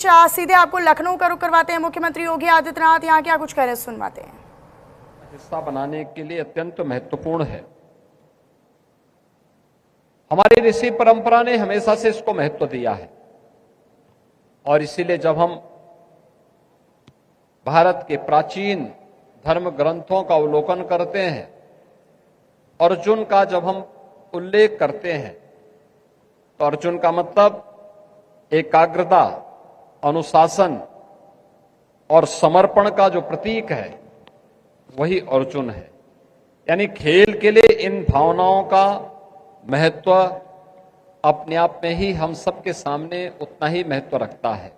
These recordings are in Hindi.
सीधे आपको लखनऊ का रुख करवाते हैं। मुख्यमंत्री योगी आदित्यनाथ यहाँ क्या कुछ कह रहे हैं, सुनवाते हैं। हिस्सा बनाने के लिए अत्यंत महत्वपूर्ण है। हमारी ऋषि परंपरा ने हमेशा से इसको महत्व दिया है और इसीलिए जब हम भारत के प्राचीन धर्म ग्रंथों का अवलोकन करते हैं, अर्जुन का जब हम उल्लेख करते हैं तो अर्जुन का मतलब एकाग्रता, अनुशासन और समर्पण का जो प्रतीक है वही अर्जुन है। यानी खेल के लिए इन भावनाओं का महत्व अपने आप में ही हम सबके सामने उतना ही महत्व रखता है।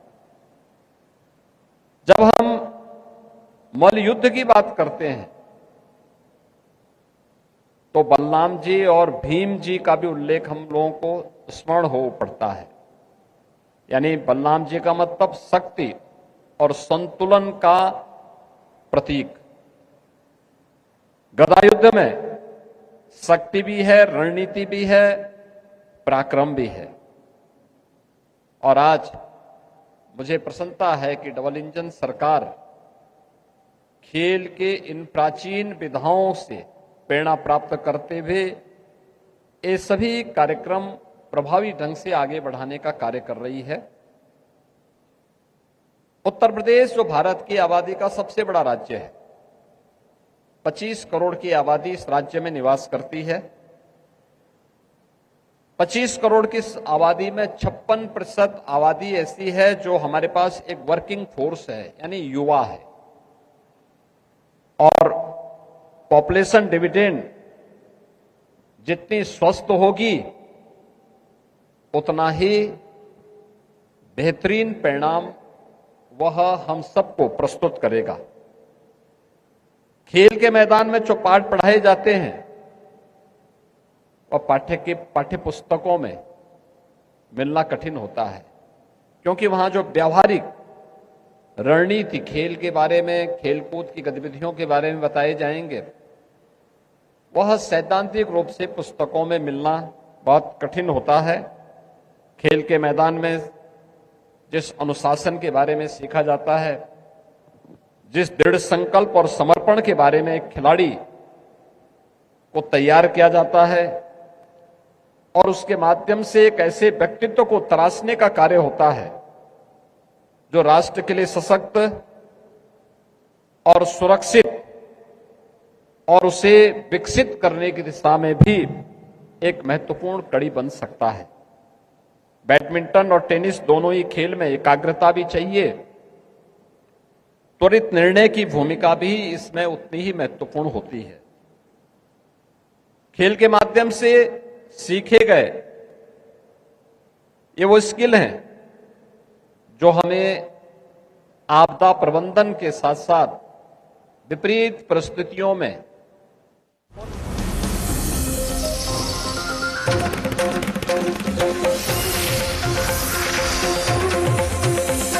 जब हम मल्ल युद्ध की बात करते हैं तो बलराम जी और भीम जी का भी उल्लेख हम लोगों को स्मरण हो पड़ता है। यानी बलराम जी का मतलब शक्ति और संतुलन का प्रतीक। गदा युद्ध में शक्ति भी है, रणनीति भी है, पराक्रम भी है। और आज मुझे प्रसन्नता है कि डबल इंजन सरकार खेल के इन प्राचीन विधाओं से प्रेरणा प्राप्त करते हुए ये सभी कार्यक्रम प्रभावी ढंग से आगे बढ़ाने का कार्य कर रही है। उत्तर प्रदेश जो भारत की आबादी का सबसे बड़ा राज्य है, 25 करोड़ की आबादी इस राज्य में निवास करती है। 25 करोड़ की आबादी में 56% आबादी ऐसी है जो हमारे पास एक वर्किंग फोर्स है, यानी युवा है। और पॉपुलेशन डिविडेंड जितनी स्वस्थ होगी उतना ही बेहतरीन परिणाम वह हम सबको प्रस्तुत करेगा। खेल के मैदान में जो पाठ पढ़ाए जाते हैं वह पाठ्य पुस्तकों में मिलना कठिन होता है, क्योंकि वहां जो व्यावहारिक रणनीति खेल के बारे में, खेलकूद की गतिविधियों के बारे में बताए जाएंगे, वह सैद्धांतिक रूप से पुस्तकों में मिलना बहुत कठिन होता है। खेल के मैदान में जिस अनुशासन के बारे में सीखा जाता है, जिस दृढ़ संकल्प और समर्पण के बारे में एक खिलाड़ी को तैयार किया जाता है और उसके माध्यम से एक ऐसे व्यक्तित्व को तराशने का कार्य होता है जो राष्ट्र के लिए सशक्त और सुरक्षित और उसे विकसित करने की दिशा में भी एक महत्वपूर्ण कड़ी बन सकता है। बैडमिंटन और टेनिस दोनों ही खेल में एकाग्रता भी चाहिए, त्वरित निर्णय की भूमिका भी इसमें उतनी ही महत्वपूर्ण होती है। खेल के माध्यम से सीखे गए ये वो स्किल हैं जो हमें आपदा प्रबंधन के साथ साथ विपरीत परिस्थितियों में